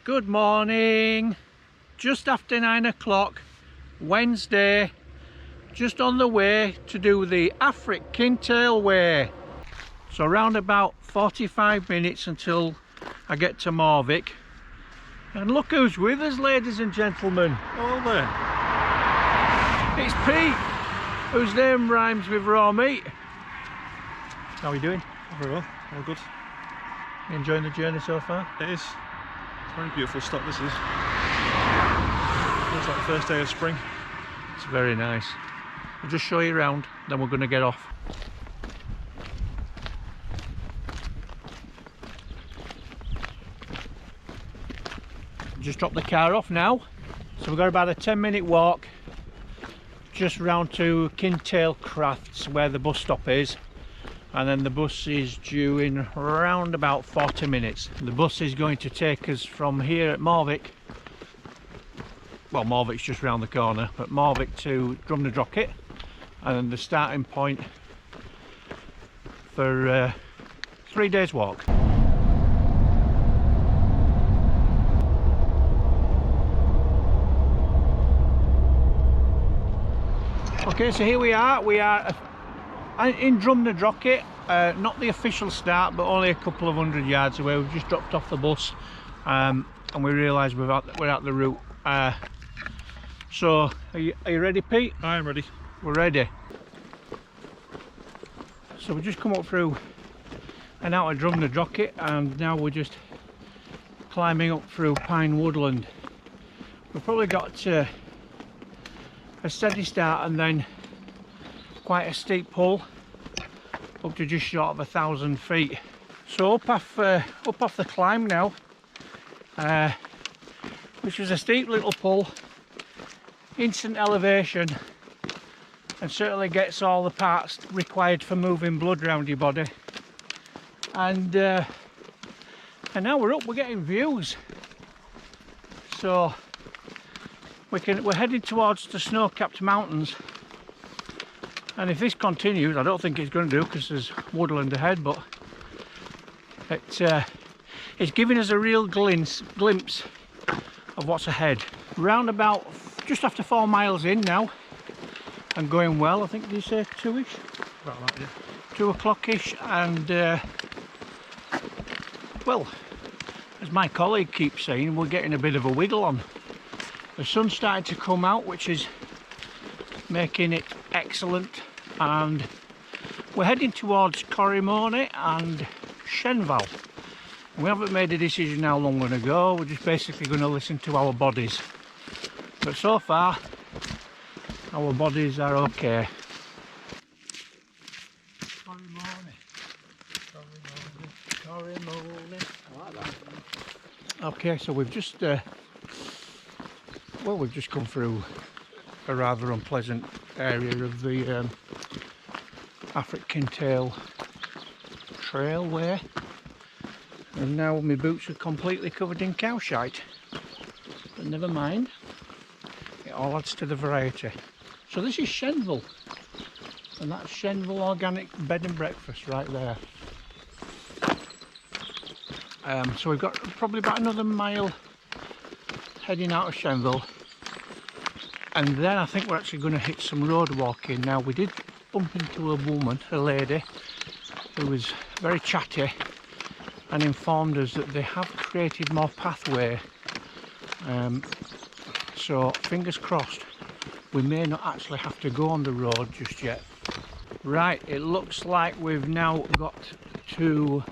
Good morning. Just after 9 o'clock, Wednesday. Just on the way to do the Affric Kintail way. So around about 45 minutes until I get to Morvich. And look who's with us, ladies and gentlemen. Hello there. It's Pete, whose name rhymes with raw meat. How are you doing? Very well, all good. You enjoying the journey so far? It is. It's a very beautiful stop, this is. Looks like the first day of spring. It's very nice. I'll just show you around, then we're going to get off. Just dropped the car off now. So we've got about a 10-minute walk just round to Kintail Crafts where the bus stop is. And then the bus is due in around about 40 minutes. The bus is going to take us from here at Morvich. Well, Morvich's just round the corner, but Morvich to Drumnadrochit. And then the starting point for 3 days walk. Okay, so here we are in Drumnadrochit, not the official start, but only a couple of 100 yards away. We've just dropped off the bus and we realised we're out the route. So, are you ready, Pete? I am ready. We're ready. So we just come up through and out of Drumnadrochit, and now we're just climbing up through pine woodland. We've probably got a steady start and then quite a steep pull up to just short of 1,000 feet. So up off the climb now, which was a steep little pull, instant elevation, and certainly gets all the parts required for moving blood around your body. And now we're up, we're getting views. So we're heading towards the snow-capped mountains, and if this continues, I don't think it's going to do because there's woodland ahead, but it's giving us a real glimpse of what's ahead. Round about just after 4 miles in now, and going well. I think you say 2ish? About that, yeah. 2 o'clock-ish, and well, as my colleague keeps saying, we're getting a bit of a wiggle on. The sun's starting to come out, which is making it excellent, and we're heading towards Corrimony and Shenval. We haven't made a decision how long we're going to go. We're just basically going to listen to our bodies, but so far our bodies are okay. Corrimony. I like that. Okay, so we've just we've just come through a rather unpleasant area of the Affric Kintail trailway, and now my boots are completely covered in cow shite, but never mind, it all adds to the variety. So this is Shenval, and that's Shenval Organic Bed and Breakfast right there. So we've got probably about another mile heading out of Shenval, and then I think we're actually going to hit some road walking. Now, we did bump into a woman, a lady, who was very chatty and informed us that they have created more pathway, so fingers crossed we may not actually have to go on the road just yet. Right, it looks like we've now got to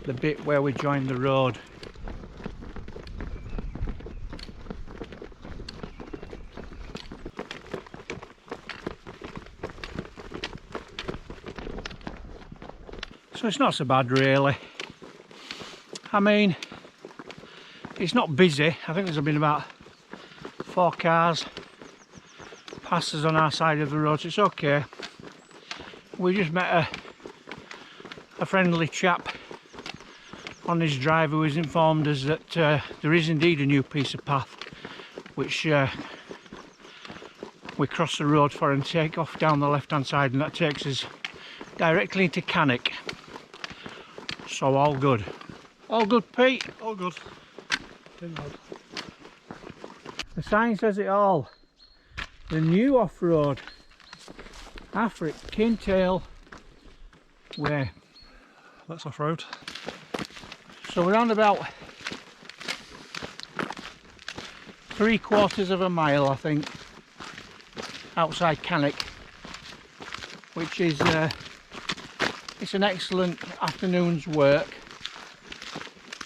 the bit where we join the road. So it's not so bad really. I mean, it's not busy. I think there's been about 4 cars past us on our side of the road, so it's okay. We just met a friendly chap on his drive who has informed us that there is indeed a new piece of path which we cross the road for and take off down the left hand side, and that takes us directly into Cannock. So all good. All good, Pete? All good. The sign says it all. The new off-road Affric Kintail way. That's off-road. So we're on about 3/4 of a mile, I think, outside Cannock, which is it's an excellent afternoon's work.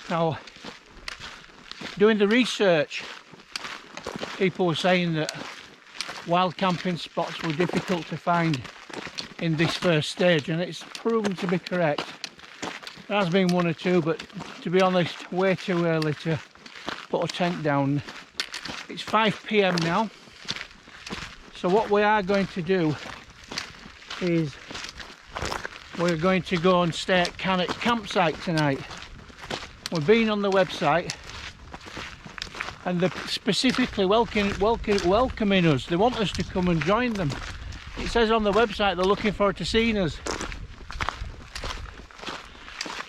Now, doing the research, people were saying that wild camping spots were difficult to find in this first stage, and it's proven to be correct. There has been one or two, but to be honest, way too early to put a tent down. It's 5 PM now, so what we are going to do is we're going to go and stay at Cannock campsite tonight. We've been on the website and they're specifically welcoming us. They want us to come and join them. It says on the website they're looking forward to seeing us.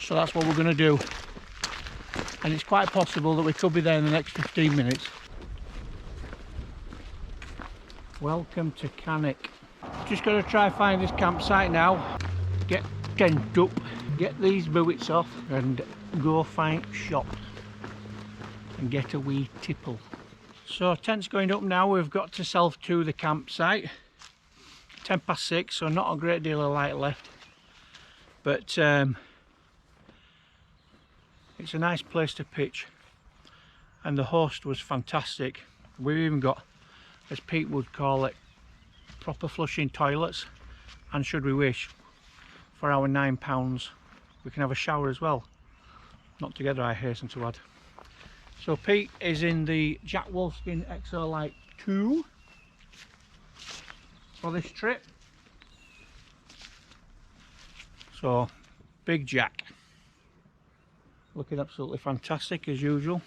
So that's what we're going to do. And it's quite possible that we could be there in the next 15 minutes. Welcome to Cannock. Just got to try find this campsite now. Get tent up, get these boots off and go find shop and get a wee tipple. So tent's going up now. We've got to self to the campsite. 6:10, so not a great deal of light left, but it's a nice place to pitch, and the host was fantastic. We've even got, as Pete would call it, proper flushing toilets, and should we wish, for our £9 we can have a shower as well. Not together, I hasten to add. So Pete is in the Jackwolfskin Xlite 2 for this trip. So big Jack, looking absolutely fantastic as usual.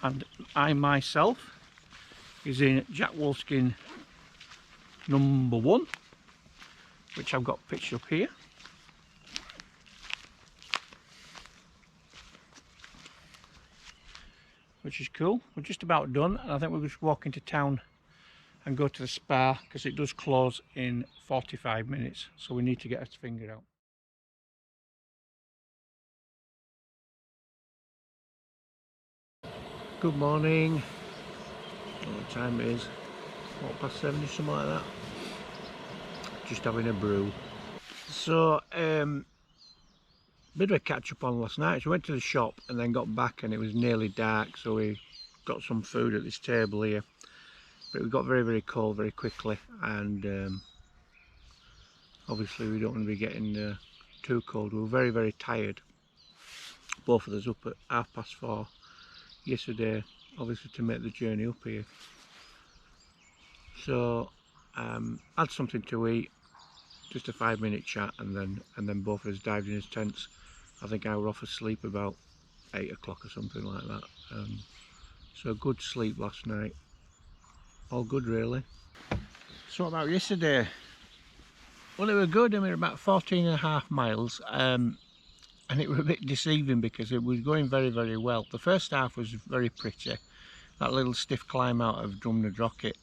And I myself is in Jackwolfskin number 1, which I've got pitched up here. Which is cool. We're just about done, and I think we're just walking to town and go to the spa because it does close in 45 minutes, so we need to get our finger out. Good morning. I don't know what time it is. 7:15 or something like that. Just having a brew. So bit of a catch up on last night. So we went to the shop and then got back and it was nearly dark, so we got some food at this table here, but we got very cold very quickly, and obviously we don't want to be getting too cold. We were very tired, both of us up at 4:30 yesterday, obviously to make the journey up here. So had something to eat, just a 5-minute chat, and then both of us dived in his tents. I think I were off asleep about 8 o'clock or something like that. So good sleep last night. All good really. So about yesterday, well, it was good. I mean, about 14.5 miles, and it was a bit deceiving because it was going very well. The first half was very pretty. That little stiff climb out of Drumnadrochit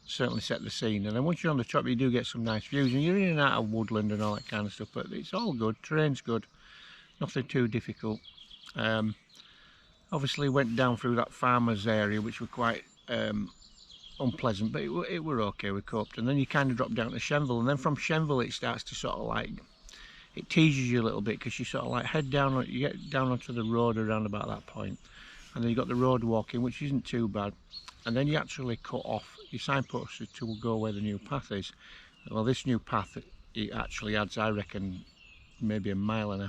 certainly set the scene, and then once you're on the top you do get some nice views, and you're in and out of woodland and all that kind of stuff, but it's all good. Terrain's good, nothing too difficult. Obviously went down through that farmer's area, which were quite unpleasant, but it were okay, we coped. And then you kind of drop down to Shenville, and then from Shenville it starts to sort of like, it teases you a little bit, because you sort of like head down, you get down onto the road around about that point, and then you got the road walking, which isn't too bad, and then you actually cut off, your signpost to go where the new path is. Well, this new path, it actually adds, I reckon, maybe 1.5 miles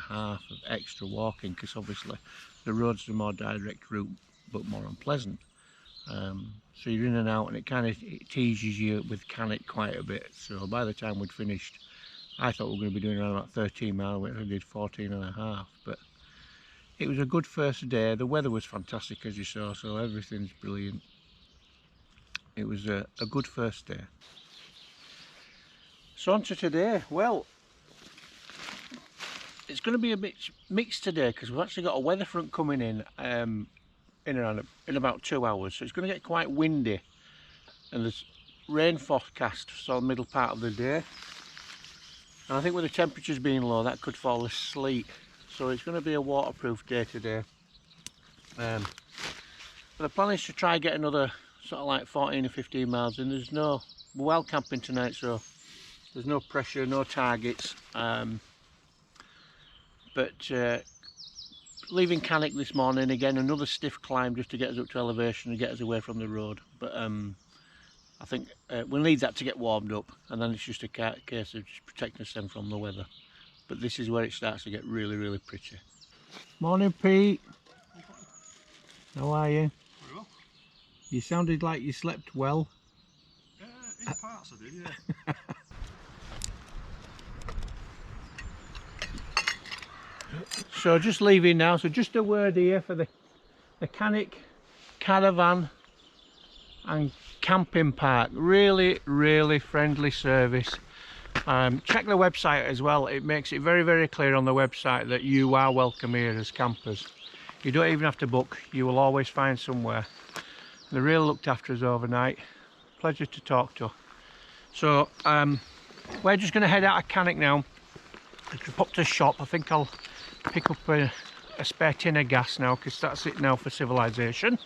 of extra walking, because obviously the road's the more direct route but more unpleasant. So you're in and out, and it teases you with Cannock quite a bit. So by the time we'd finished, I thought we were going to be doing around about 13 miles, we did 14.5, but it was a good first day. The weather was fantastic, as you saw, so everything's brilliant. It was a good first day. So on to today. Well, it's going to be a bit mixed today because we've actually got a weather front coming in in about 2 hours, so it's going to get quite windy, and there's rain forecast for the middle part of the day, and I think with the temperatures being low that could fall as sleet, so it's going to be a waterproof day today. But the plan is to try and get another sort of like 14 or 15 miles in. We're wild camping tonight, so there's no pressure, no targets, but leaving Cannock this morning, again another stiff climb just to get us up to elevation and get us away from the road, but I think we'll need that to get warmed up, and then it's just a case of just protecting us then from the weather. But this is where it starts to get really pretty. Morning, Pete. How are you? Very well. You sounded like you slept well. In parts I did, yeah. So just leaving now, so just a word here for the Cannock Caravan and Camping Park. Really friendly service. Check the website as well. It makes it very clear on the website that you are welcome here as campers. You don't even have to book, you will always find somewhere. They really looked after us overnight. Pleasure to talk to. So we're just going to head out of Cannock now. To pop to the shop. I think I'll pick up a spare tin of gas now, because that's it now for civilization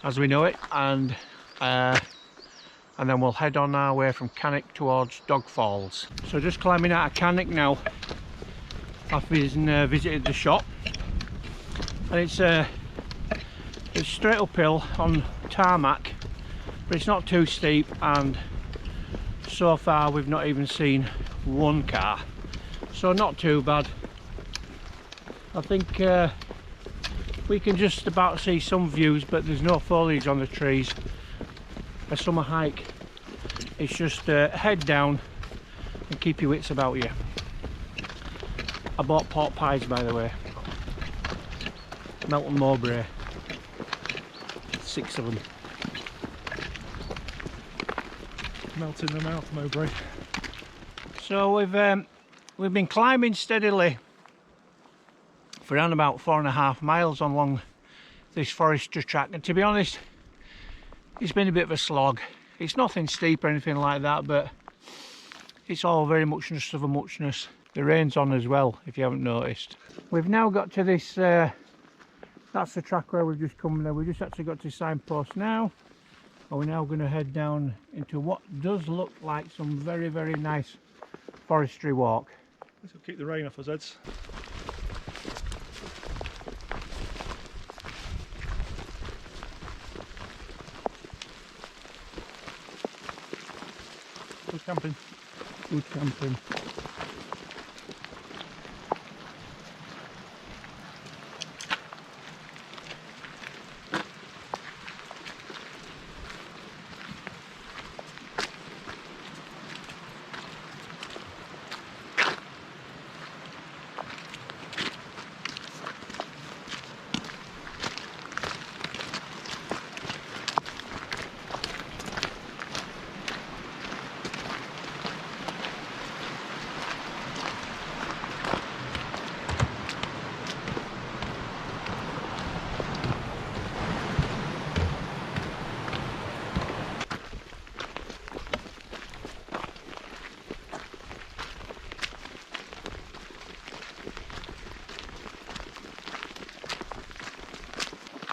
as we know it, and then we'll head on our way from Cannock towards Dog Falls. So just climbing out of Cannock now after visited the shop, and it's straight uphill on tarmac, but it's not too steep, and so far we've not even seen one car, so not too bad. I think we can just about see some views, but there's no foliage on the trees. A summer hike, it's just head down and keep your wits about you. I bought pork pies, by the way, Melton Mowbray, 6 of them. Melt in the mouth, Mowbray. So we've been climbing steadily for around about 4.5 miles along this forestry track, and to be honest, it's been a bit of a slog. It's nothing steep or anything like that, but it's all very muchness of a muchness. The rain's on as well, if you haven't noticed. We've now got to this, that's the track where we've just come there. We've just actually got to this signpost now, and we're now going to head down into what does look like some very nice forestry walk. This will keep the rain off our heads. Good camping. Good camping.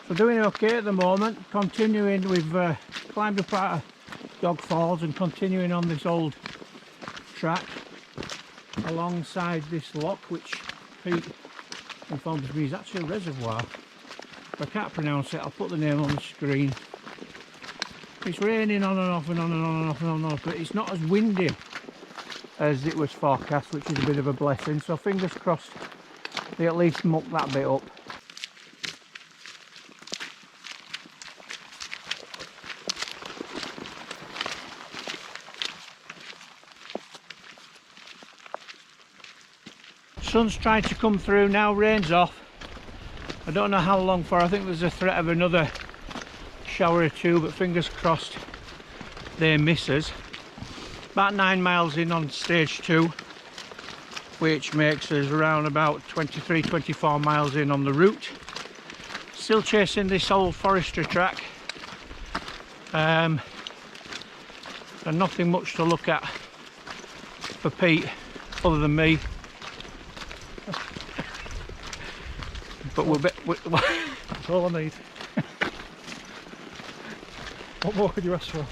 So doing okay at the moment, continuing, we've climbed up out of Dog Falls and continuing on this old track alongside this lock, which Pete informs me is actually a reservoir. If I can't pronounce it, I'll put the name on the screen. It's raining on and off and on and on and off and on and off, but it's not as windy as it was forecast, which is a bit of a blessing, so fingers crossed they at least muck that bit up. Sun's trying to come through now, rain's off. I don't know how long for, I think there's a threat of another shower or two, but fingers crossed they miss us. About 9 miles in on stage 2. which makes us around about 23-24 miles in on the route. Still chasing this old forestry track, and nothing much to look at for Pete other than me. But that's all I need. What more could you ask for?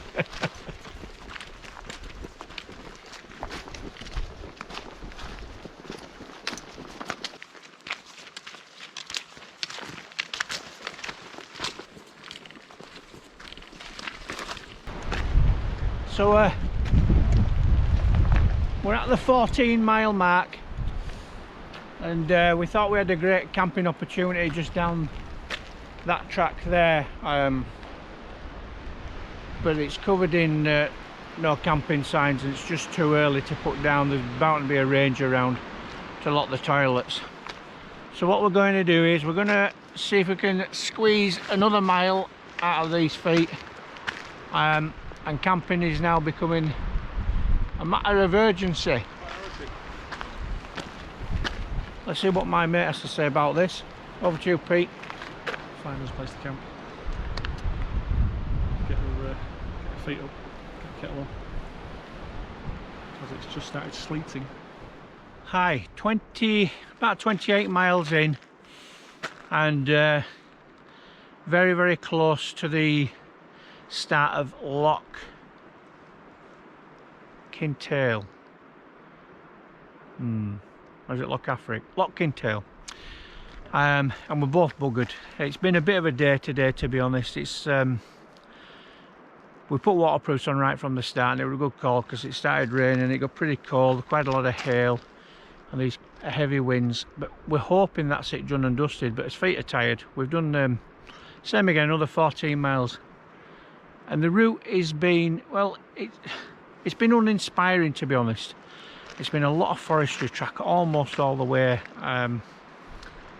So we're at the 14-mile mark, and we thought we had a great camping opportunity just down that track there, but it's covered in no camping signs, and it's just too early to put down. There's bound to be a ranger around to lock the toilets. So what we're going to do is we're going to see if we can squeeze another mile out of these feet, and camping is now becoming a matter of urgency. Let's see what my mate has to say about this. Over to you, Pete. Find us a place to camp. Get her feet up, get the kettle on, because it's just started sleeting. Hi, about 28 miles in, and very, very close to the start of Loch Kintail. Or is it Loch Affric? Loch Kintail. And we're both buggered. It's been a bit of a day today, to be honest. It's we put waterproofs on right from the start, and it was a good call because it started raining, it got pretty cold, quite a lot of hail and these heavy winds, but we're hoping that's it done and dusted. But his feet are tired. We've done same again, another 14 miles, and the route has been, well, it's been uninspiring, to be honest. It's been a lot of forestry track almost all the way, a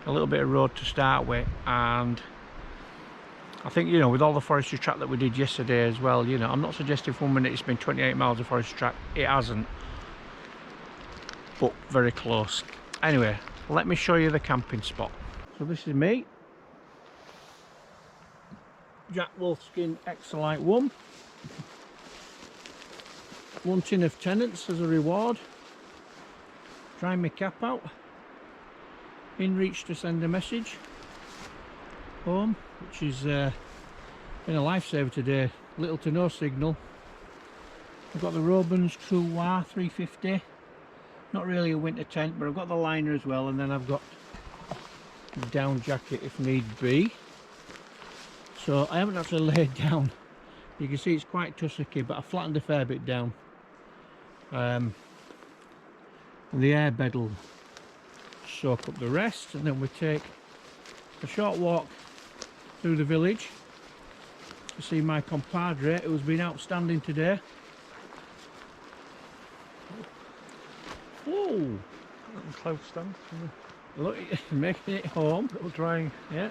little bit of road to start with, and I think, you know, with all the forestry track that we did yesterday as well, you know, I'm not suggesting for 1 minute it's been 28 miles of forestry track. It hasn't, but very close. Anyway, let me show you the camping spot. So this is me, jackwolfskin Xlite 1 tin of tenants as a reward, drying my cap out, in reach to send a message home, which is been a lifesaver today. Little to no signal. I've got the Robins Couloir 350, not really a winter tent, but I've got the liner as well, and then I've got a down jacket if need be. So I haven't actually laid down. You can see it's quite tussocky, but I flattened a fair bit down. And the airbed will soak up the rest, and then we take a short walk through the village to see my compadre, who's been outstanding today. Oh, Little clothes stand. look, making it home. Little drying. Yeah,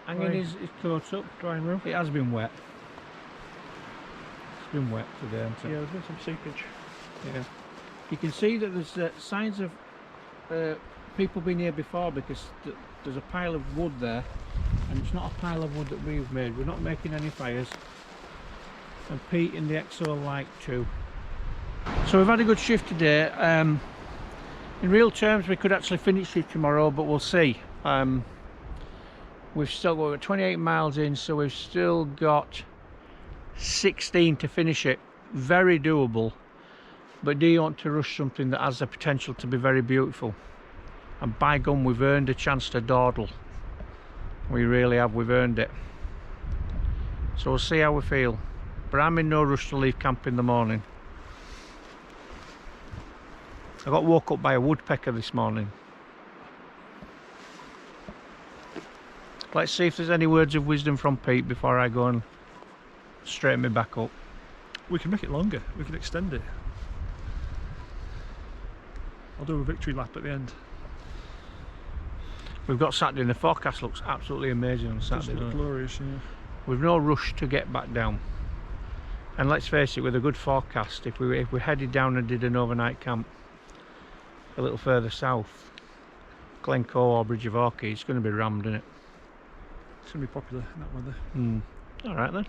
hanging his coat up. Drying room. It has been wet. It's been wet today, hasn't it? Yeah, there's been some seepage. Yeah. You can see that there's signs of people being here before, because there's a pile of wood there, and it's not a pile of wood that we've made. We're not making any fires, and Pete in the Xlite too. So we've had a good shift today. In real terms we could actually finish it tomorrow, but we'll see. We've still got 28 miles in, so we've still got 16 to finish it. Very doable, but do you want to rush something that has the potential to be very beautiful? And by gum, we've earned a chance to dawdle. We really have. We've earned it. So we'll see how we feel, but I'm in no rush to leave camp in the morning. I got woke up by a woodpecker this morning. Let's see if there's any words of wisdom from Pete before I go and straighten me back up. We can make it longer. We can extend it. I'll do a victory lap at the end. We've got Saturday, and the forecast looks absolutely amazing on Saturday. Just glorious, yeah. We've no rush to get back down. And let's face it, with a good forecast, if we headed down and did an overnight camp, a little further south, Glencoe or Bridge of Orchy, it's going to be rammed, isn't it? It's going to be popular in that weather. Alright then.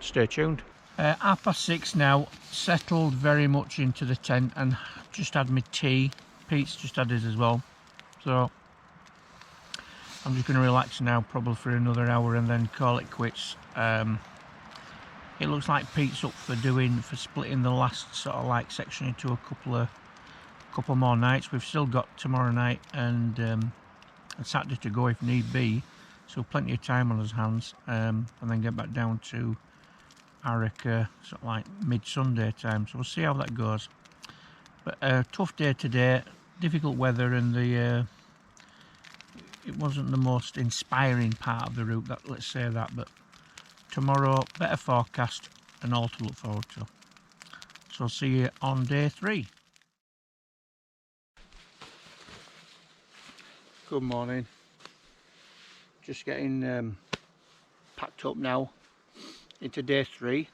Stay tuned. 6:30 now, settled very much into the tent and just had my tea. Pete's just had his as well. So I'm just going to relax now, probably for another hour and then call it quits. It looks like Pete's up for splitting the last sort of like section into a couple more nights. We've still got tomorrow night and Saturday to go if need be, so plenty of time on his hands, and then get back down to Affric sort of like mid-Sunday time. So we'll see how that goes. But tough day today, difficult weather, and it wasn't the most inspiring part of the route, let's say that, but tomorrow better forecast and all to look forward to. So I'll see you on day 3. Good morning. Just getting packed up now into day 3.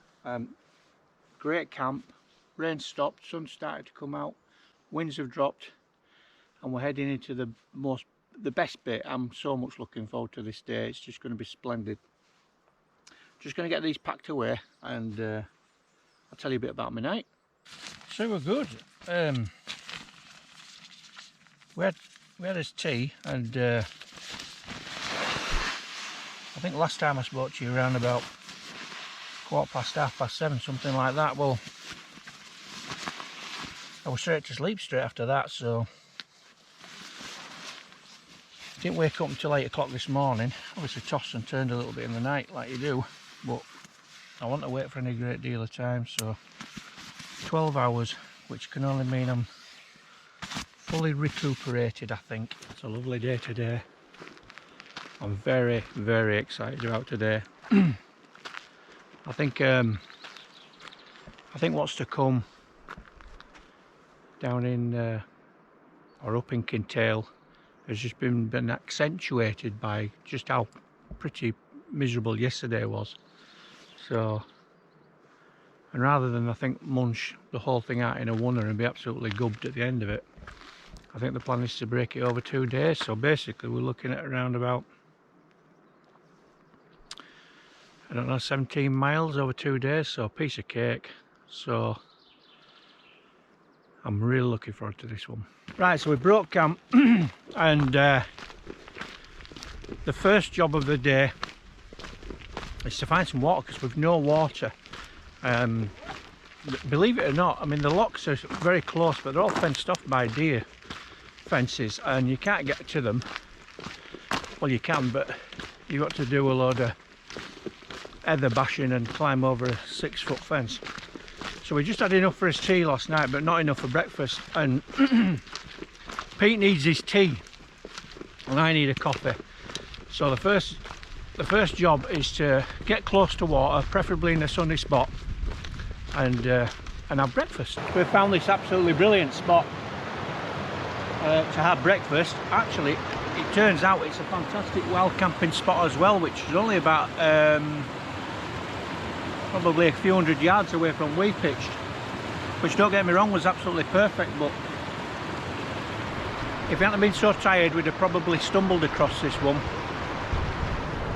Great camp. Rain stopped, sun started to come out, winds have dropped, and we're heading into the best bit. I'm so much looking forward to this day. It's just going to be splendid. Just going to get these packed away and I'll tell you a bit about my night. So we're good. We had this tea, and I think last time I spoke to you around about 7:15, something like that. Well, I was straight to sleep straight after that, so didn't wake up until 8 o'clock this morning. Obviously tossed and turned a little bit in the night like you do, but I want to wait for any great deal of time, so 12 hours, which can only mean I'm fully recuperated. I think it's a lovely day today. I'm very, very excited about today. I think what's to come down in or up in Kintail has just been accentuated by just how pretty miserable yesterday was. So, and rather than, I think, munch the whole thing out in a oneer and be absolutely gubbed at the end of it, I think the plan is to break it over 2 days. So basically we're looking at around about, I don't know, 17 miles over 2 days, so a piece of cake. So I'm really looking forward to this one. Right, so we broke camp and the first job of the day is to find some water, because we've no water. Believe it or not, I mean, the locks are very close, but they're all fenced off by deer fences and you can't get to them. Well, you can, but you've got to do a load of heather bashing and climb over a 6-foot fence. So we just had enough for his tea last night, but not enough for breakfast, and Pete needs his tea and I need a coffee. So the first job is to get close to water, preferably in a sunny spot, and have breakfast. We found this absolutely brilliant spot to have breakfast. Actually, it turns out it's a fantastic wild camping spot as well, which is only about probably a few hundred yards away from we pitched, which, don't get me wrong, was absolutely perfect, but if we hadn't been so tired we'd have probably stumbled across this one.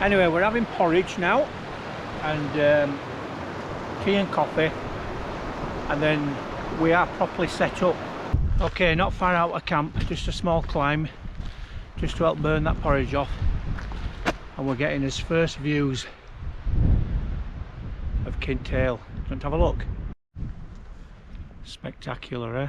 Anyway, we're having porridge now and tea and coffee, and then we are properly set up. Okay, not far out of camp, just a small climb just to help burn that porridge off, and we're getting his first views of Kintail. Do you want to have a look? Spectacular, eh?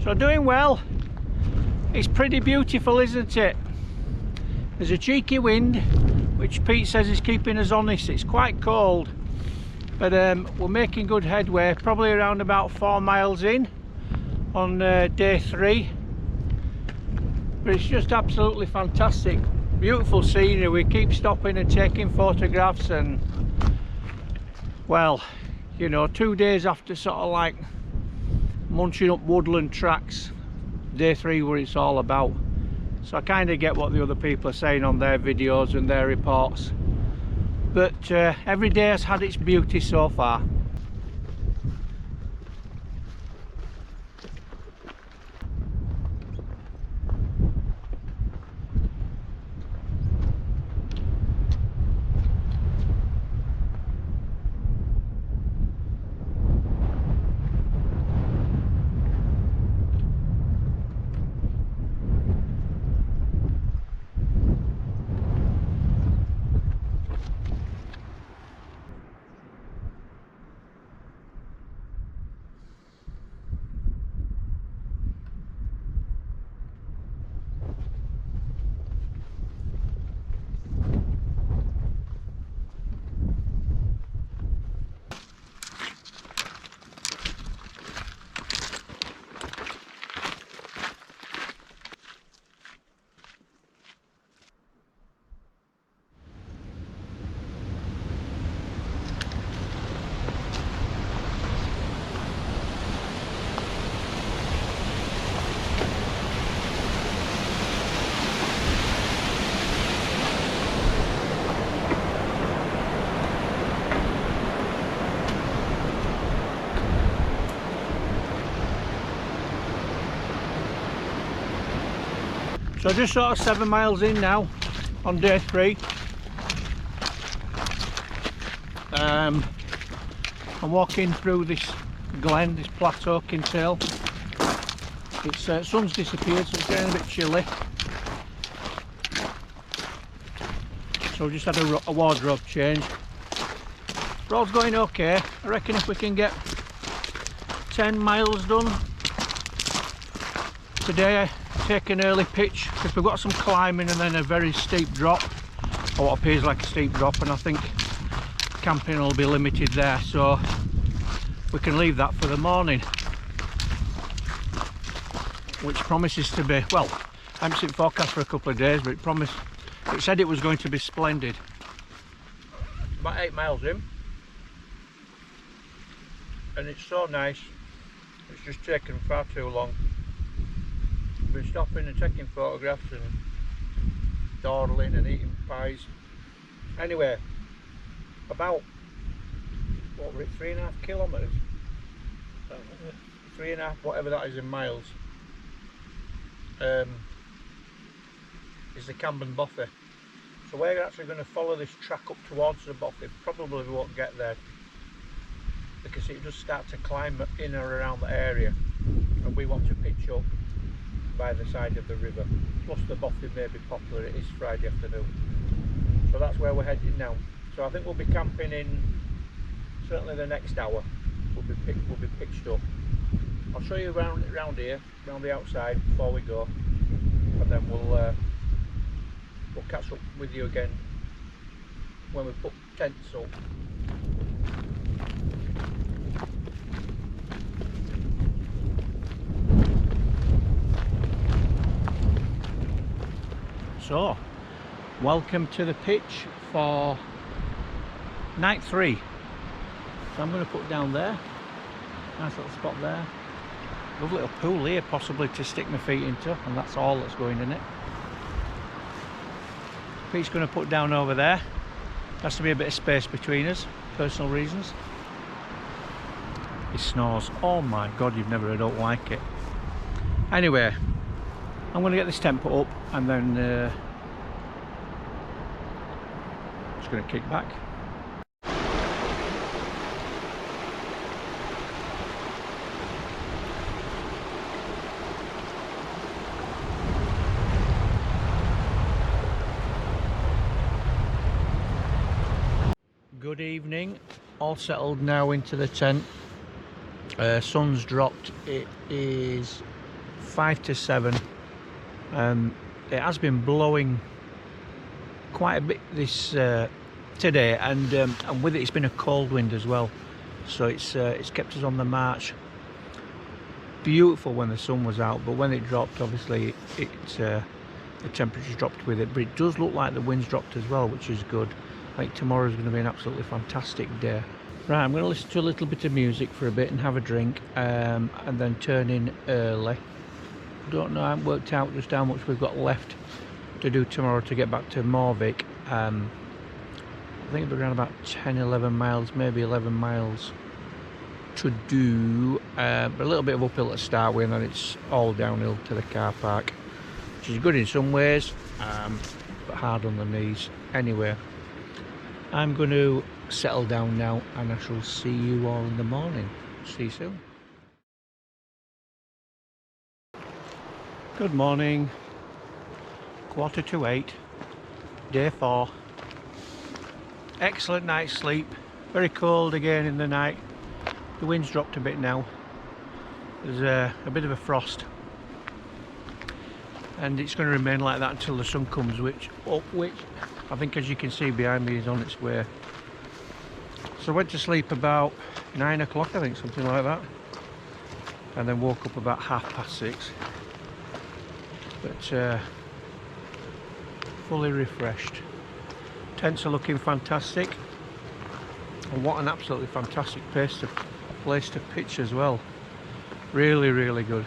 So doing well. It's pretty beautiful, isn't it? There's a cheeky wind, which Pete says is keeping us honest. It's quite cold, but we're making good headway, probably around about 4 miles in on day 3. But it's just absolutely fantastic, beautiful scenery. We keep stopping and taking photographs, and well, you know, 2 days after sort of like munching up woodland tracks, day 3 what it's all about. So I kind of get what the other people are saying on their videos and their reports, but every day has had its beauty so far. So just sort of 7 miles in now on day 3. I'm walking through this glen, this plateau, Kintail. It's sun's disappeared, so it's getting a bit chilly. So we just had a wardrobe change. Road's going okay. I reckon if we can get 10 miles done today, take an early pitch, because we've got some climbing and then a very steep drop, or what appears like a steep drop, and I think camping will be limited there, so we can leave that for the morning, which promises to be, well, I haven't seen forecast for a couple of days, but it said it was going to be splendid. About 8 miles in, and it's so nice. It's just taken far too long. We've been stopping and taking photographs and dawdling and eating pies. Anyway, about, what were it, 3.5 kilometres? 3.5, whatever that is in miles, is the Camden Buffet. So we're actually going to follow this track up towards the Buffet. Probably we won't get there, because it does start to climb in or around the area, and we want to pitch up by the side of the river. Plus the Buffet may be popular, it is Friday afternoon. So that's where we're heading now. So I think we'll be camping in certainly the next hour. We'll be pitched up. I'll show you around here, around the outside before we go, and then we'll catch up with you again when we put tents up. So, welcome to the pitch for night 3. So I'm going to put down there, nice little spot there, lovely little pool here possibly to stick my feet into, and that's all that's going in it. Pete's going to put down over there, has to be a bit of space between us, personal reasons. He snores, oh my god, you've never heard, I don't like it. Anyway, I'm going to get this tent put up, and then just going to kick back. Good evening, all settled now into the tent. Sun's dropped, it is 5 to 7. It has been blowing quite a bit this today, and with it, it's been a cold wind as well, so it's kept us on the march. Beautiful when the sun was out, but when it dropped, obviously the temperatures dropped with it. But it does look like the wind's dropped as well, which is good. I think tomorrow's going to be an absolutely fantastic day. Right, I'm going to listen to a little bit of music for a bit and have a drink, and then turn in early. Don't know, I haven't worked out just how much we've got left to do tomorrow to get back to Morvich. I think it'll be around about 10-11 miles, maybe 11 miles to do, but a little bit of uphill to start with, and then it's all downhill to the car park, which is good in some ways, but hard on the knees. Anyway, I'm going to settle down now, and I shall see you all in the morning. See you soon. Good morning. 7:45, day 4. Excellent night's sleep. Very cold again in the night. The wind's dropped a bit now. There's a bit of a frost, and it's going to remain like that until the sun comes, which I think, as you can see behind me, is on its way. So I went to sleep about 9 o'clock, I think, something like that, and then woke up about 6:30. But fully refreshed. Tents are looking fantastic, and what an absolutely fantastic place to pitch as well. Really, really good.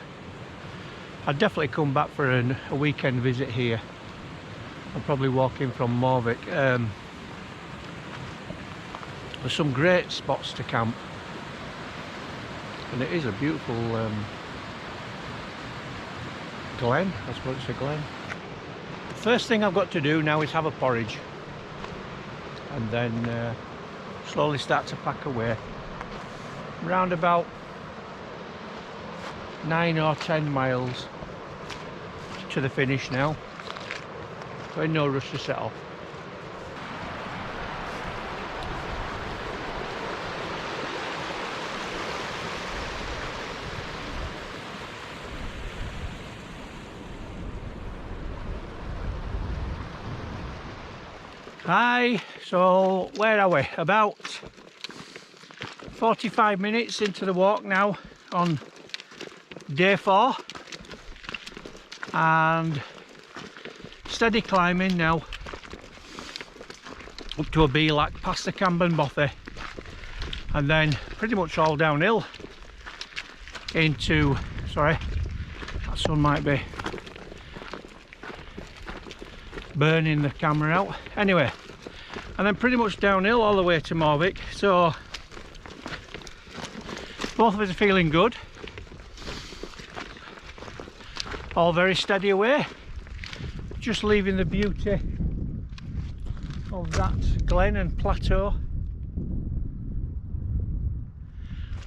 I'd definitely come back for a weekend visit here. I'm probably walking from Morvich. There's some great spots to camp, and it is a beautiful glen. I suppose it's a glen. First thing I've got to do now is have a porridge, and then slowly start to pack away. Round about 9 or 10 miles to the finish now. We're in no rush to set off. Hi, so where are we? About 45 minutes into the walk now on day 4, and steady climbing now up to a beelac past the Camden Buffet, and then pretty much all downhill into, sorry, that sun might be burning the camera out. Anyway, and then pretty much downhill all the way to Morvich. So both of us are feeling good, all very steady away, just leaving the beauty of that glen and plateau.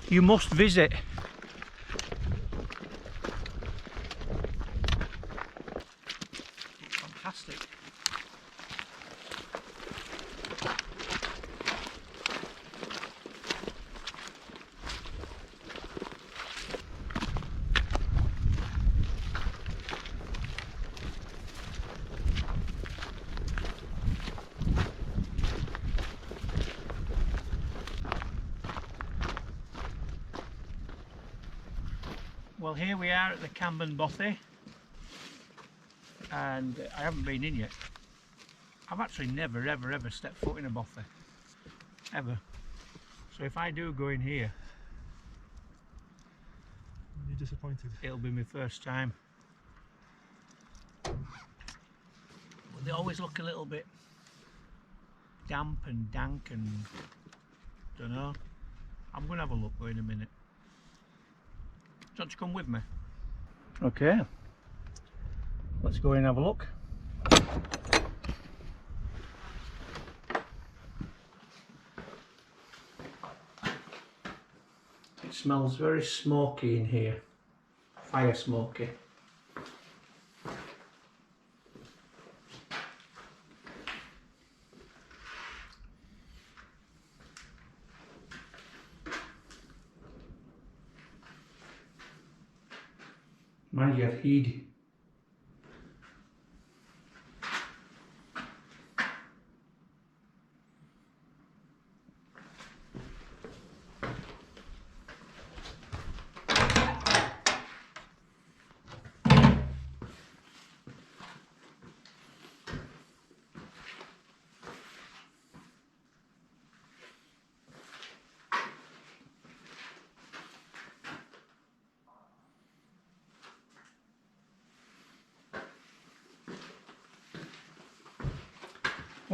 You must visit. Fantastic. Well, here we are at the Camden Buffet, and I haven't been in yet. I've actually never ever stepped foot in a buffet, ever. So if I do go in here, you're disappointed. It'll be my first time. But they always look a little bit damp and dank and don't know. I'm going to have a look though in a minute. Do you want to come with me? Okay, let's go in and have a look. It smells very smoky in here, fire smoky. Mind you have heat.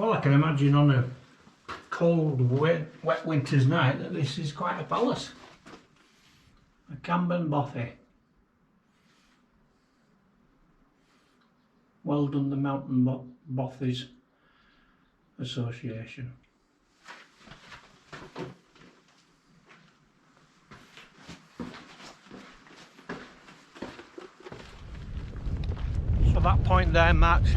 Well, I can imagine on a cold, wet winter's night that this is quite a palace. A Camden Buffet. Well done, the Mountain Bothies Association. So that point there marks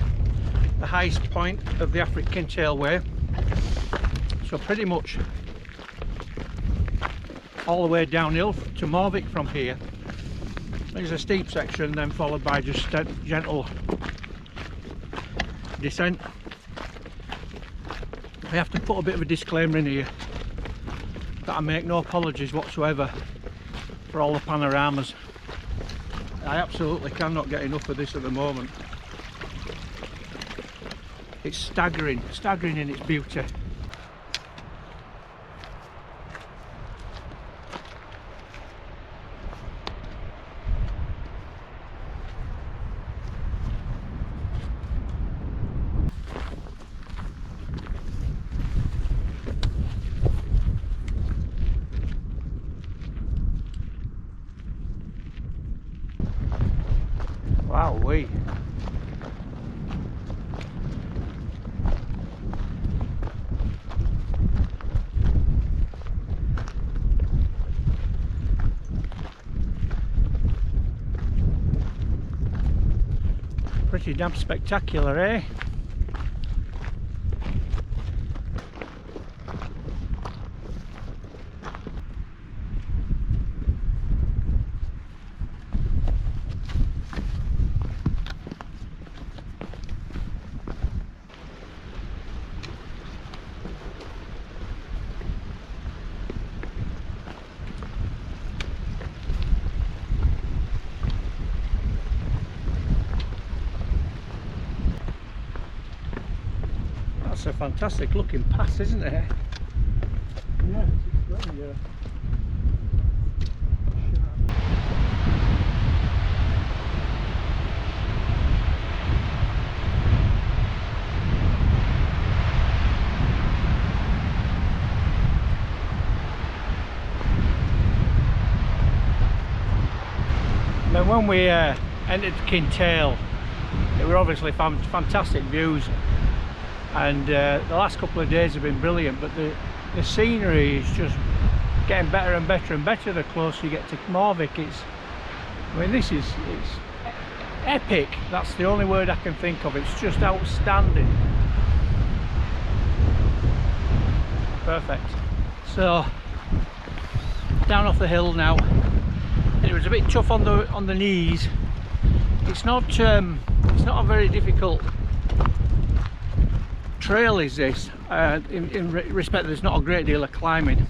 the highest point of the Affric Kintailway. So pretty much all the way downhill to Morvich from here. There's a steep section, then followed by just gentle descent. I have to put a bit of a disclaimer in here that I make no apologies whatsoever for all the panoramas. I absolutely cannot get enough of this at the moment. It's staggering in its beauty. Wowee. Pretty damn spectacular, eh? That's a fantastic looking pass, isn't it? Yeah, it's very, Now when we entered Kintail, there were obviously fantastic views, and the last couple of days have been brilliant, but the scenery is just getting better and better and better the closer you get to Morvich. I mean, it's epic. That's the only word I can think of. It's just outstanding. Perfect. So down off the hill now. It was a bit tough on the knees. It's not a very difficult trail, is this, in respect there's not a great deal of climbing,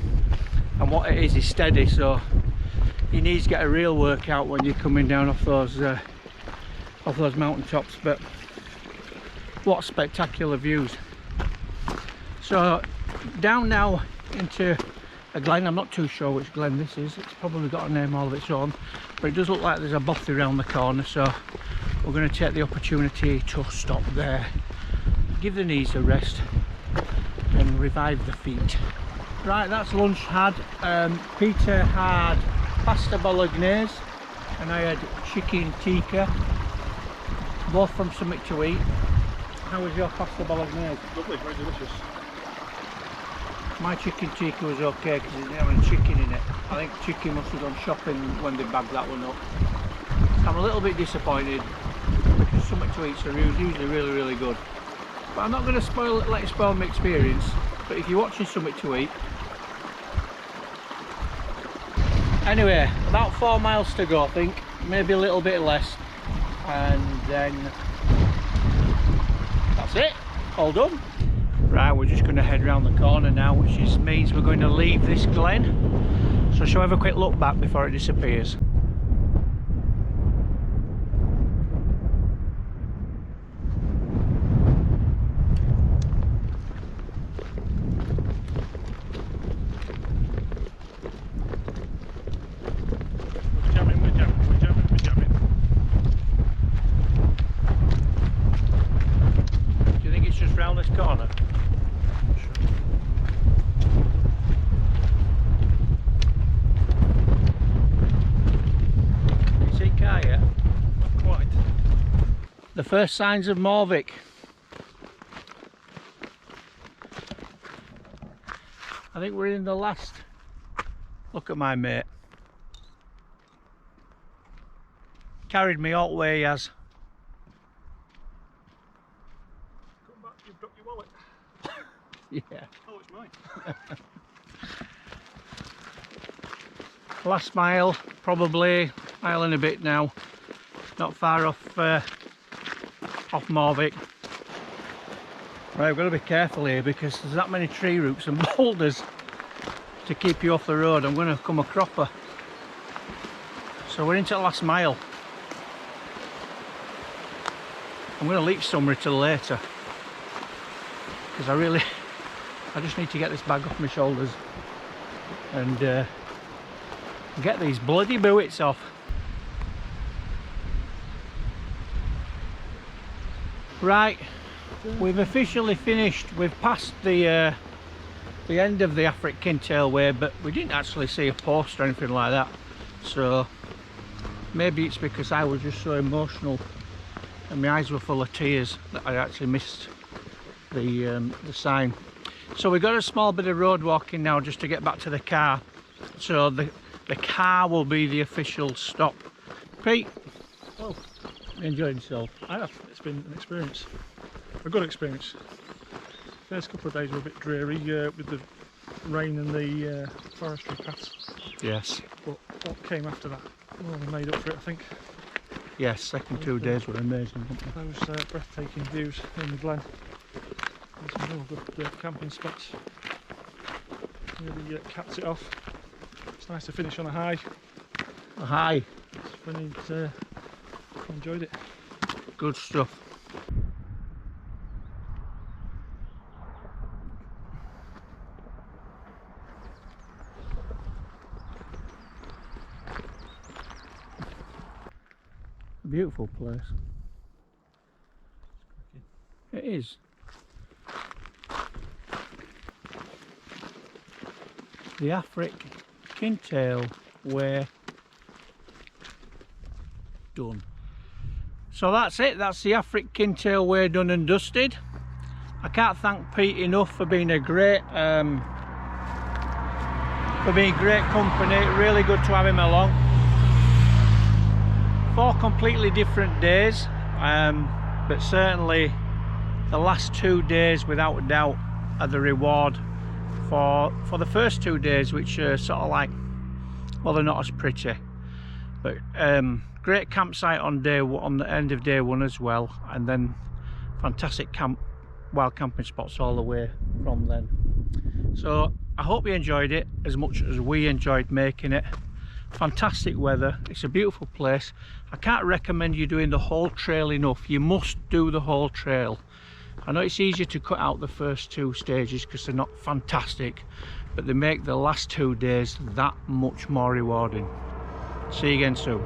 and what it is steady, so your knees get a real workout when you're coming down off those mountain tops. But what spectacular views. So down now into a glen. I'm not too sure which glen this is. It's probably got a name all of its own, but it does look like there's a bothy around the corner, so we're going to take the opportunity to stop there, give the knees a rest and revive the feet. Right, that's lunch had. Peter had pasta bolognese and I had chicken tikka, both from Something to Eat. How was your pasta bolognese? lovely, very delicious. My chicken tikka was okay because it didn't have any chicken in it. I think chicken must have gone shopping when they bagged that one up. I'm a little bit disappointed because Something to Eats are usually really good. But I'm not going to let it spoil my experience. But if you're watching Something to Eat. Anyway, about 4 miles to go, I think. Maybe a little bit less. And then that's it. All done. Right, we're just going to head round the corner now, which means we're going to leave this glen. So shall we have a quick look back before it disappears? Do you think it's just round this corner? the first signs of Morvich. I think we're in the last. Look at my mate. Carried me all the way, he has. Come back, you've dropped your wallet. Yeah. Oh, it's mine. Last mile, probably mile and a bit now. Not far off Morvich. Right, we've got to be careful here because there's that many tree roots and boulders to keep you off the road. I'm going to come a cropper. So we're into the last mile. I'm going to leave some till later because I just need to get this bag off my shoulders and get these bloody buoys off. Right, we've officially finished. We've passed the end of the Affric Kintailway, but we didn't actually see a post or anything like that. So maybe it's because I was just so emotional and my eyes were full of tears that I actually missed the sign. So we've got a small bit of road walking now just to get back to the car. So the car will be the official stop. Pete, Oh, you enjoyed yourself? I have. It's been an experience. A good experience. First couple of days were a bit dreary with the rain and the forestry paths. Yes. But what came after that, well, we made up for it, I think. Yes, second 2 days were amazing, weren't they? Those breathtaking views in the glen. And some real good camping spots. Really caps it off. It's nice to finish on a high. Hi. It's funny, enjoyed it. Good stuff. A beautiful place. It is. The Affric Kintailway done. So that's it. That's the Affric Kintailway done and dusted. I can't thank Pete enough for being a great company. Really good to have him along. 4 completely different days, but certainly the last 2 days without a doubt are the reward for the first 2 days, which are sort of like, well, they're not as pretty, but great campsite on the end of day 1 as well, and then fantastic wild camping spots all the way from then. So I hope you enjoyed it as much as we enjoyed making it. Fantastic weather, it's a beautiful place. I can't recommend you doing the whole trail enough. You must do the whole trail. I know it's easier to cut out the first 2 stages because they're not fantastic, but they make the last 2 days that much more rewarding. See you again soon.